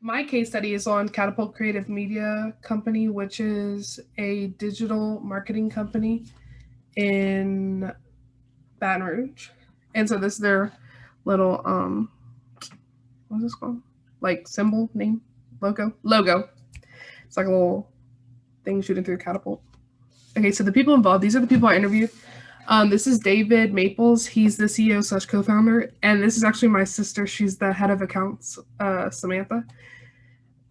My case study is on Catapult Creative Media Company, which is a digital marketing company in Baton Rouge. And so this is their little what's this called? Like symbol, name, logo. It's like a little thing shooting through Catapult. Okay, so the people involved, these are the people I interviewed. This is David Maples. He's the CEO / co-founder, and this is actually my sister. She's the head of accounts, Samantha.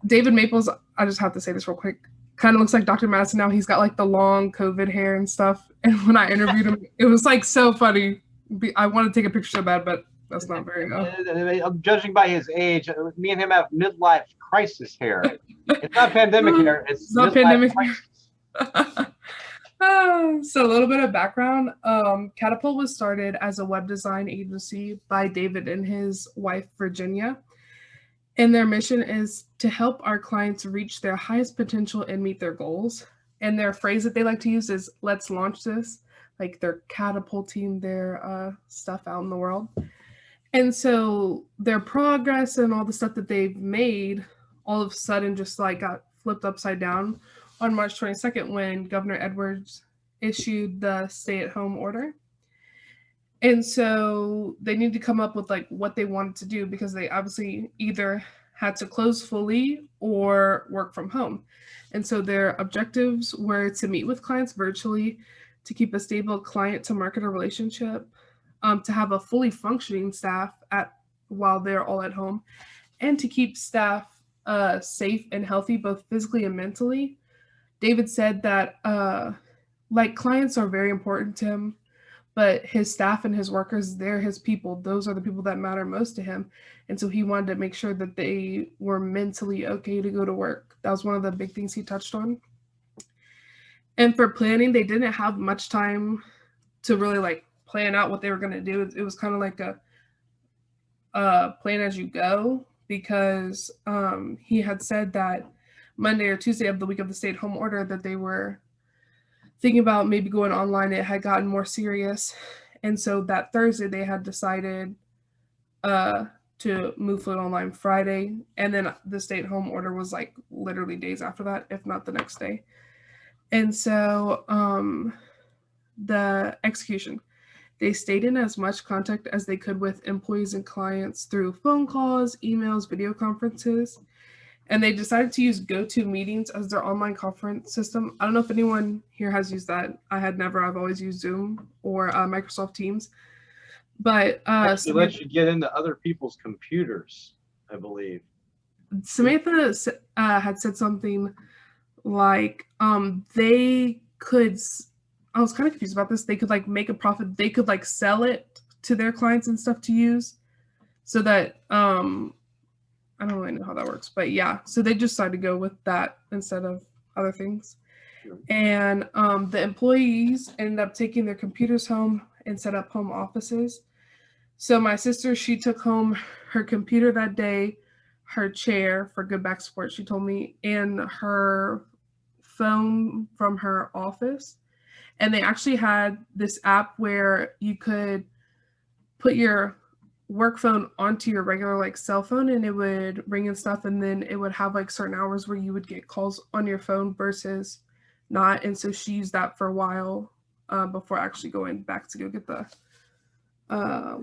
David Maples, I just have to say this real quick, kind of looks like Dr. Madison now. He's got like the long COVID hair and stuff. And when I interviewed him, it was like so funny. I want to take a picture so bad, but that's not very Judging by his age, me and him have midlife crisis hair. It's not pandemic hair. It's not pandemic crisis. So a little bit of background. Catapult was started as a web design agency by David and his wife, Virginia. And their mission is to help our clients reach their highest potential and meet their goals. And their phrase that they like to use is, let's launch this. Like they're catapulting their stuff out in the world. And so their progress and all the stuff that they've made all of a sudden just like got flipped upside down on March 22nd when Governor Edwards issued the stay-at-home order. And so they need to come up with like what they wanted to do because they obviously either had to close fully or work from home. And so their objectives were to meet with clients virtually, to keep a stable client to marketer relationship, to have a fully functioning staff while they're all at home, and to keep staff safe and healthy, both physically and mentally. David said that like clients are very important to him, but his staff and his workers, they're his people. Those are the people that matter most to him. And so he wanted to make sure that they were mentally okay to go to work. That was one of the big things he touched on. And for planning, they didn't have much time to really like plan out what they were going to do. It was kind of like a plan as you go, because he had said that Monday or Tuesday of the week of the stay-at-home order that they were thinking about maybe going online. It had gotten more serious. And so that Thursday they had decided to move fully online Friday. And then the stay-at-home order was like literally days after that, if not the next day. And so the execution, they stayed in as much contact as they could with employees and clients through phone calls, emails, video conferences. And they decided to use GoToMeetings as their online conference system. I don't know if anyone here has used that. I had never. I've always used Zoom or Microsoft Teams. But actually lets you get into other people's computers, I believe. Samantha had said something like they could. I was kind of confused about this. They could like make a profit. They could like sell it to their clients and stuff to use, so that I don't really know how that works, but yeah. So they just decided to go with that instead of other things. Sure. And the employees ended up taking their computers home and set up home offices. So my sister, she took home her computer that day, her chair for good back support, she told me, and her phone from her office. And they actually had this app where you could put your work phone onto your regular like cell phone and it would ring and stuff, and then it would have like certain hours where you would get calls on your phone versus not. And so she used that for a while before actually going back to go get the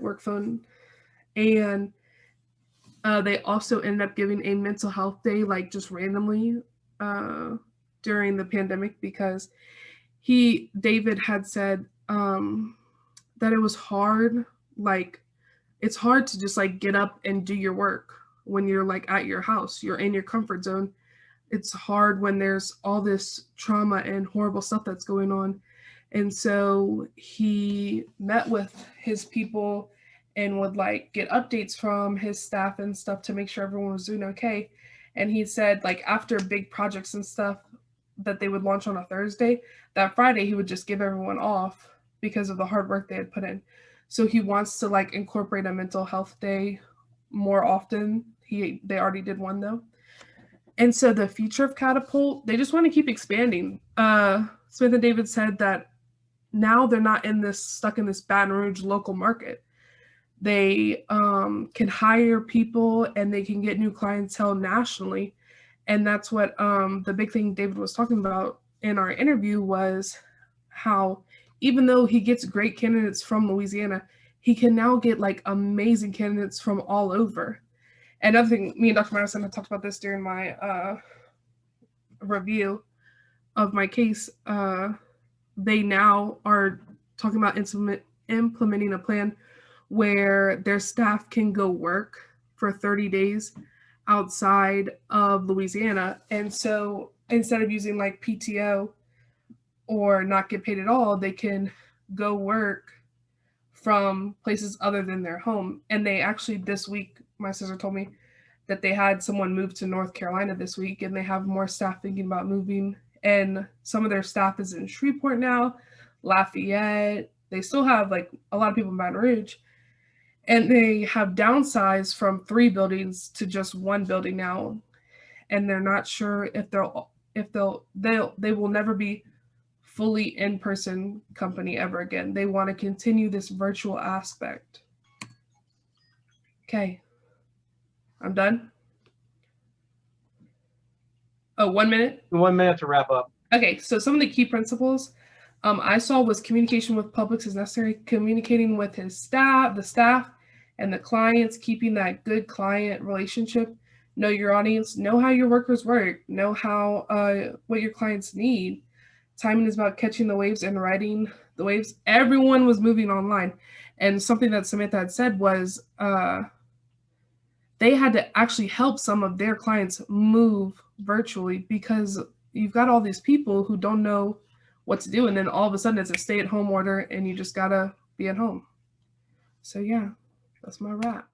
work phone. And they also ended up giving a mental health day like just randomly during the pandemic, because David had said that it was hard, like it's hard to just like get up and do your work when you're like at your house, you're in your comfort zone. It's hard when there's all this trauma and horrible stuff that's going on. And so he met with his people and would like get updates from his staff and stuff to make sure everyone was doing okay. And he said like after big projects and stuff that they would launch on a Thursday, that Friday he would just give everyone off because of the hard work they had put in. So he wants to like incorporate a mental health day more often. They already did one though. And so the future of Catapult, they just want to keep expanding. Smith and David said that now they're not stuck in this Baton Rouge local market. They can hire people and they can get new clientele nationally. And that's what the big thing David was talking about in our interview was how even though he gets great candidates from Louisiana, he can now get like amazing candidates from all over. Another thing, me and Dr. Madison had talked about this during my review of my case. They now are talking about implementing a plan where their staff can go work for 30 days outside of Louisiana. And so instead of using like PTO or not get paid at all, they can go work from places other than their home. And they actually, this week, my sister told me that they had someone move to North Carolina this week, and they have more staff thinking about moving. And some of their staff is in Shreveport now, Lafayette. They still have like a lot of people in Baton Rouge. And they have downsized from 3 buildings to just 1 building now. And they're not sure if they will never be fully in-person company ever again. They want to continue this virtual aspect. Okay. I'm done. Oh, 1 minute? 1 minute to wrap up. Okay, so some of the key principles I saw was communication with publics is necessary, communicating with the staff and the clients, keeping that good client relationship, know your audience, know how your workers work, know how what your clients need. Timing is about catching the waves and riding the waves. Everyone was moving online. And something that Samantha had said was they had to actually help some of their clients move virtually because you've got all these people who don't know what to do. And then all of a sudden it's a stay-at-home order and you just gotta be at home. So yeah, that's my wrap.